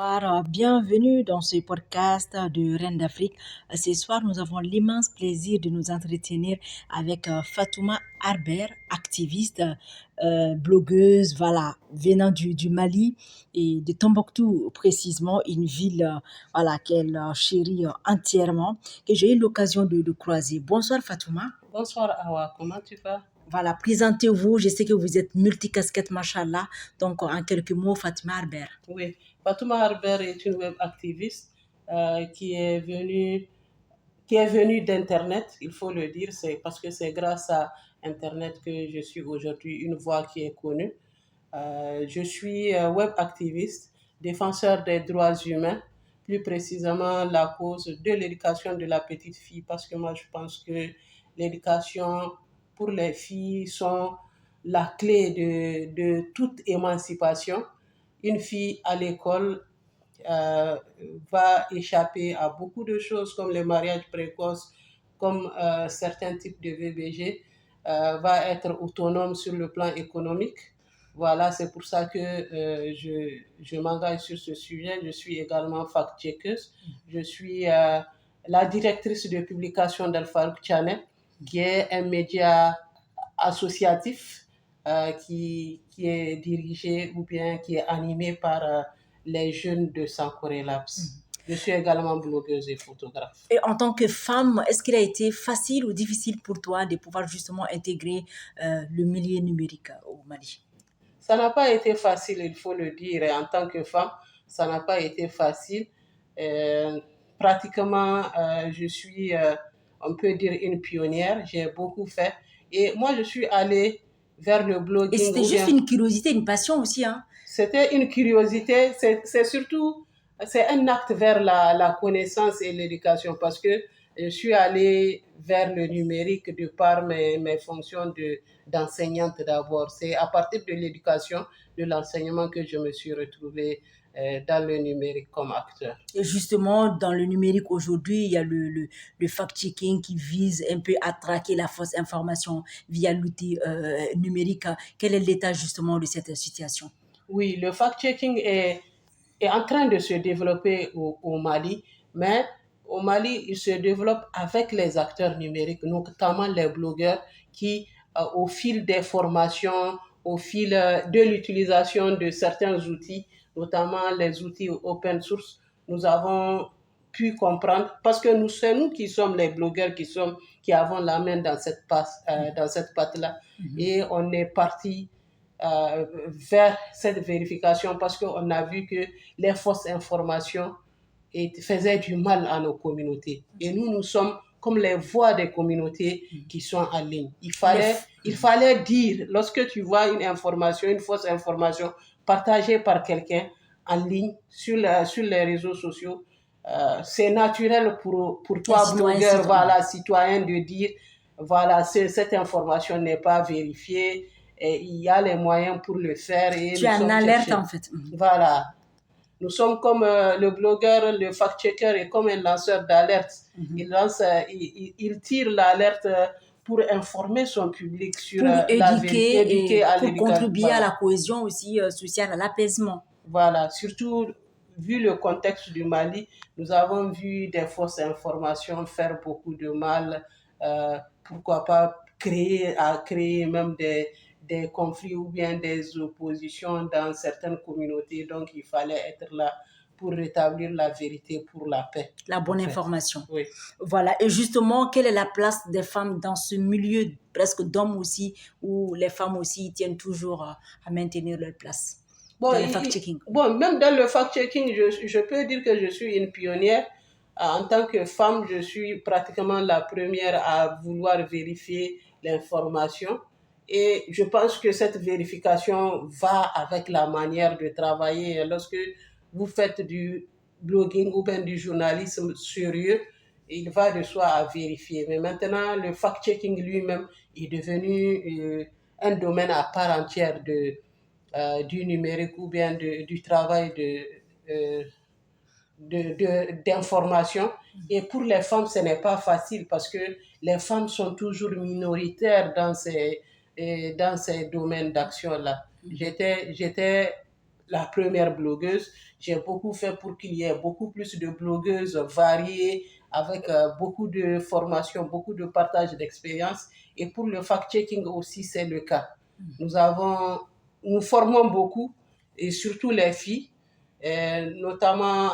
Bonsoir, bienvenue dans ce podcast de Reine d'Afrique. Ce soir, nous avons l'immense plaisir de nous entretenir avec Fatouma Arber, activiste, blogueuse, voilà, venant du Mali et de Tombouctou précisément, une ville voilà, qu'elle chérit entièrement, que j'ai eu l'occasion de croiser. Bonsoir Fatouma. Bonsoir Awa, comment tu vas? Voilà, présentez-vous. Je sais que vous êtes multicasquette, machallah. Donc, en quelques mots, Fatima Arber. Oui, Fatouma Harber est une web activiste qui est venue d'Internet, il faut le dire, c'est parce que c'est grâce à Internet que je suis aujourd'hui une voix qui est connue. Je suis web activiste, défenseur des droits humains, plus précisément la cause de l'éducation de la petite fille, parce que moi je pense que l'éducation pour les filles sont la clé de toute émancipation. Une fille à l'école euh, va échapper à beaucoup de choses comme les mariages précoces, comme certains types de VBG, va être autonome sur le plan économique. Voilà, c'est pour ça que je m'engage sur ce sujet. Je suis également fact-checkeuse. Je suis la directrice de publication d'Al-Farouk Channel, qui est un média associatif qui est dirigé ou bien qui est animé par les jeunes de Sankoré Labs. Je suis également blogueuse et photographe. Et en tant que femme, est-ce qu'il a été facile ou difficile pour toi de pouvoir justement intégrer le milieu numérique au Mali? Ça n'a pas été facile, il faut le dire. Et en tant que femme, ça n'a pas été facile. Euh, Pratiquement, je suis, on peut dire, une pionnière. J'ai beaucoup fait. Et moi, je suis allée vers le Et blogging. c'était juste une curiosité, une passion aussi, hein? C'était une curiosité. C'est surtout, c'est un acte vers la connaissance et l'éducation parce que je suis allée vers le numérique de par mes fonctions d'enseignante d'abord. C'est à partir de l'éducation, de l'enseignement que je me suis retrouvée dans le numérique comme acteur. Et justement, dans le numérique aujourd'hui, il y a le fact-checking qui vise un peu à traquer la fausse information via l'outil numérique. Quel est l'état justement de cette situation? Oui, le fact-checking est en train de se développer au Mali, mais au Mali, il se développe avec les acteurs numériques, notamment les blogueurs qui, au fil des formations, au fil de l'utilisation de certains outils, notamment les outils open source, nous avons pu comprendre, parce que c'est nous qui sommes les blogueurs qui avons la main dans cette patte-là. Et on est parti vers cette vérification parce qu'on a vu que les fausses informations faisaient du mal à nos communautés. Et nous sommes comme les voix des communautés qui sont en ligne. Il fallait dire, lorsque tu vois une information, une fausse information partagée par quelqu'un en ligne sur les réseaux sociaux, c'est naturel pour toi, blogueur, voilà, citoyen, de dire, voilà, cette information n'est pas vérifiée, et il y a les moyens pour le faire. Et tu es en alerte en fait. Voilà. Nous sommes comme le blogueur, le fact-checker est comme un lanceur d'alerte. Il tire l'alerte pour informer son public sur pour éduquer et à pour contribuer à la cohésion aussi sociale, à l'apaisement. Voilà, surtout vu le contexte du Mali, nous avons vu des fausses informations faire beaucoup de mal. Pourquoi pas créer même des conflits ou bien des oppositions dans certaines communautés. Donc, il fallait être là pour rétablir la vérité, pour la paix. La bonne information. Oui. Voilà. Et justement, quelle est la place des femmes dans ce milieu presque d'hommes aussi, où les femmes aussi tiennent toujours à maintenir leur place? Bon, dans le fact-checking. Même dans le fact-checking, je peux dire que je suis une pionnière. En tant que femme, je suis pratiquement la première à vouloir vérifier l'information. Et je pense que cette vérification va avec la manière de travailler. Lorsque vous faites du blogging ou bien du journalisme sérieux, il va de soi à vérifier. Mais maintenant, le fact-checking lui-même est devenu un domaine à part entière du numérique ou bien du travail d'information. Et pour les femmes, ce n'est pas facile parce que les femmes sont toujours minoritaires dans ces domaines d'action-là. J'étais la première blogueuse. J'ai beaucoup fait pour qu'il y ait beaucoup plus de blogueuses variées, avec beaucoup de formations, beaucoup de partage d'expérience. Et pour le fact-checking aussi, c'est le cas. Nous formons beaucoup, et surtout les filles, notamment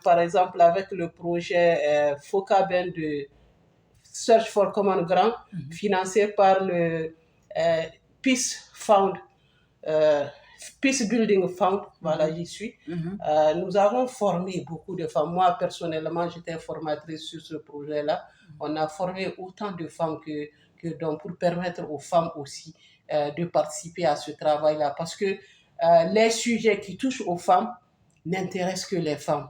par exemple, avec le projet FOCABEN de Search for Common Ground, financé par le euh, Peace Fund, euh, Peace Building Fund, voilà, j'y suis. Nous avons formé beaucoup de femmes. Moi, personnellement, j'étais formatrice sur ce projet-là. On a formé autant de femmes que d'hommes pour permettre aux femmes aussi de participer à ce travail-là. Parce que les sujets qui touchent aux femmes n'intéressent que les femmes.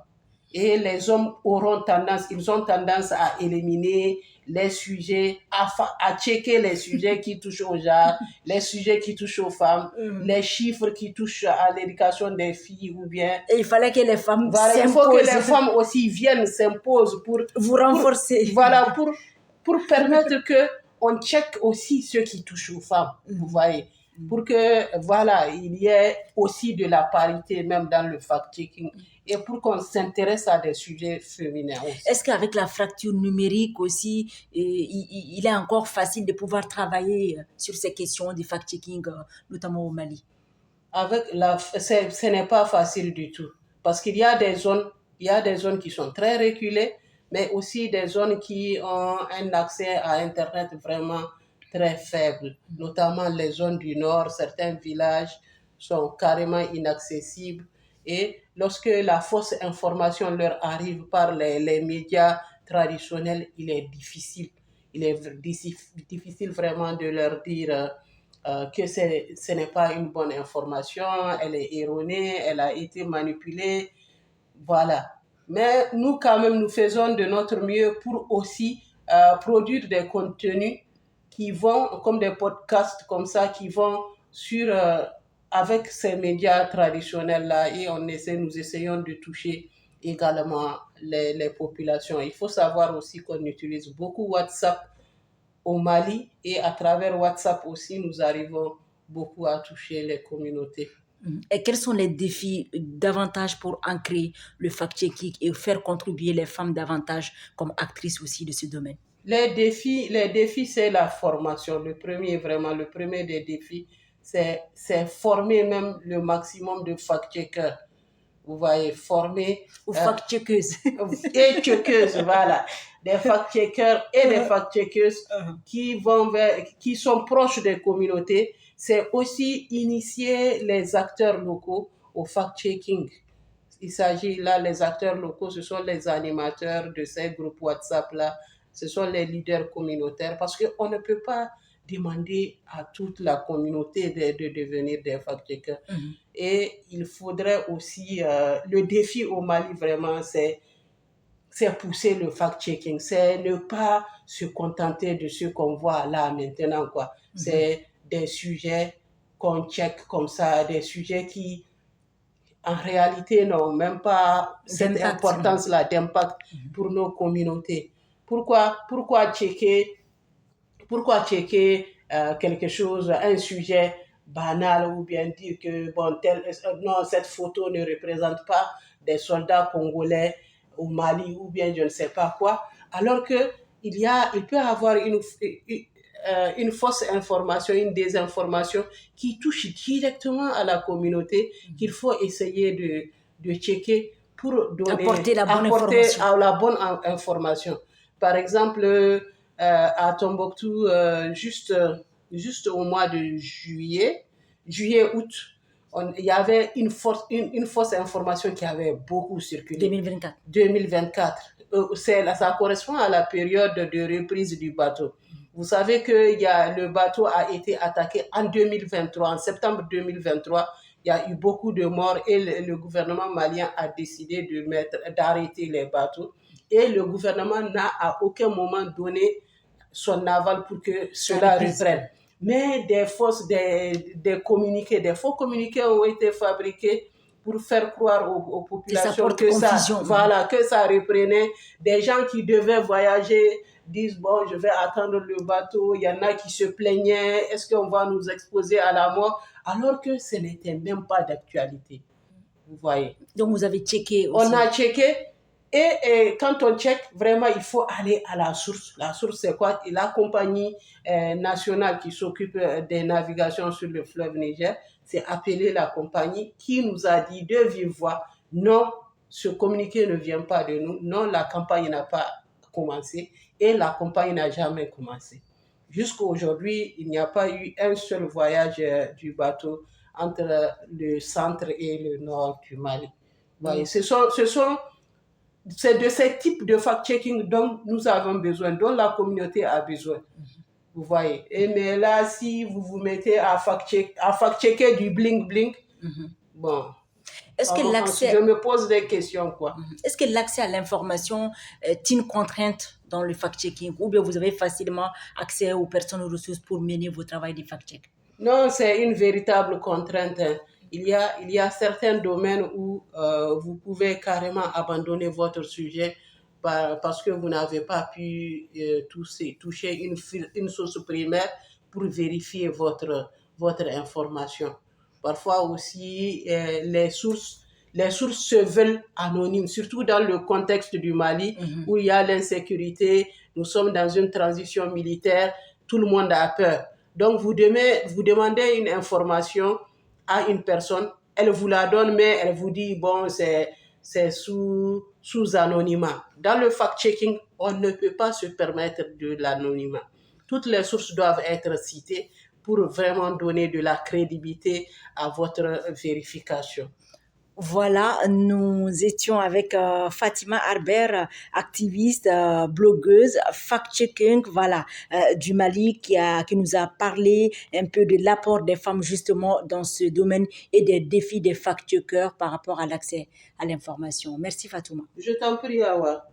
Et les hommes ils ont tendance à éliminer les sujets, à checker les sujets qui touchent aux gens, les sujets qui touchent aux femmes, les chiffres qui touchent à l'éducation des filles ou bien... Et il fallait que les femmes s'imposent. Il faut que les femmes aussi viennent, s'imposent pour... Vous renforcer. Pour permettre qu'on check aussi ce qui touche aux femmes, vous voyez. Pour que, il y ait aussi de la parité même dans le fact-checking et pour qu'on s'intéresse à des sujets féminins aussi. Est-ce qu'avec la fracture numérique aussi, il est encore facile de pouvoir travailler sur ces questions du fact-checking, notamment au Mali? Ce n'est pas facile du tout parce qu'il y a des zones qui sont très reculées, mais aussi des zones qui ont un accès à Internet vraiment très faible, notamment les zones du nord. Certains villages sont carrément inaccessibles et lorsque la fausse information leur arrive par les médias traditionnels, il est difficile vraiment de leur dire que ce n'est pas une bonne information, elle est erronée, elle a été manipulée, voilà. Mais nous, quand même, nous faisons de notre mieux pour aussi produire des contenus qui vont, comme des podcasts comme ça, qui vont avec ces médias traditionnels-là et nous essayons de toucher également les populations. Il faut savoir aussi qu'on utilise beaucoup WhatsApp au Mali et à travers WhatsApp aussi, nous arrivons beaucoup à toucher les communautés. Et quels sont les défis davantage pour ancrer le fact-checking et faire contribuer les femmes davantage comme actrices aussi de ce domaine? Les défis, c'est la formation. Le premier des défis, c'est former même le maximum de fact-checkers. Vous voyez, former... Ou fact-checkeuses. Et checkeuses, voilà. Des fact-checkers et des fact-checkeuses qui sont proches des communautés. C'est aussi initier les acteurs locaux au fact-checking. Il s'agit là, les acteurs locaux, ce sont les animateurs de ces groupes WhatsApp-là, ce sont les leaders communautaires, parce qu'on ne peut pas demander à toute la communauté de devenir des fact-checkers. Et il faudrait aussi, le défi au Mali vraiment, c'est pousser le fact-checking, c'est ne pas se contenter de ce qu'on voit là maintenant, quoi. C'est des sujets qu'on check comme ça, des sujets qui, en réalité, n'ont même pas cette importance-là d'impact pour nos communautés. Pourquoi checker quelque chose, un sujet banal ou bien dire que non, cette photo ne représente pas des soldats congolais au Mali ou bien je ne sais pas quoi, alors que il peut y avoir une fausse information, une désinformation qui touche directement à la communauté qu'il faut essayer de checker pour apporter la bonne information. Par exemple, à Tombouctou, juste au mois de juillet-août, il y avait une fausse information qui avait beaucoup circulé. 2024. Ça correspond à la période de reprise du bateau. Vous savez que le bateau a été attaqué en 2023, en septembre 2023. Il y a eu beaucoup de morts et le gouvernement malien a décidé d'arrêter les bateaux. Et le gouvernement n'a à aucun moment donné son aval pour que cela reprenne. Mais des faux communiqués ont été fabriqués pour faire croire aux populations que ça reprenait, des gens qui devaient voyager disent, bon, je vais attendre le bateau, il y en a qui se plaignaient, est-ce qu'on va nous exposer à la mort, alors que ce n'était même pas d'actualité. Vous voyez. Donc, vous avez checké aussi. On a checké. Et quand on check, vraiment, il faut aller à la source. La source, c'est quoi? La compagnie nationale qui s'occupe des navigations sur le fleuve Niger, c'est appelé la compagnie qui nous a dit de vive voix, non, ce communiqué ne vient pas de nous, non, la campagne n'a pas commencé et la campagne n'a jamais commencé. Jusqu'à aujourd'hui, il n'y a pas eu un seul voyage du bateau entre le centre et le nord du Mali. Voyez, c'est de ce type de fact-checking dont nous avons besoin, dont la communauté a besoin. Vous voyez. Et mais là, si vous vous mettez à fact-checker du bling-bling, bon, est-ce que je me pose des questions, quoi. Est-ce que l'accès à l'information est une contrainte dans le fact-checking ou bien vous avez facilement accès aux personnes ressources pour mener votre travail de fact-check? Non, c'est une véritable contrainte. Il y a certains domaines où vous pouvez carrément abandonner votre sujet parce que vous n'avez pas pu toucher une source primaire pour vérifier votre information. Parfois aussi, les sources se veulent anonymes, surtout dans le contexte du Mali où il y a l'insécurité, nous sommes dans une transition militaire, tout le monde a peur. Donc, vous demandez une information à une personne, elle vous la donne, mais elle vous dit, bon, c'est sous anonymat. Dans le fact-checking, on ne peut pas se permettre de l'anonymat. Toutes les sources doivent être citées pour vraiment donner de la crédibilité à votre vérification. Voilà, nous étions avec Fatima Arber, activiste, blogueuse, fact-checking, voilà, du Mali, qui nous a parlé un peu de l'apport des femmes justement dans ce domaine et des défis des fact-checkers par rapport à l'accès à l'information. Merci Fatouma. Je t'en prie, Awa.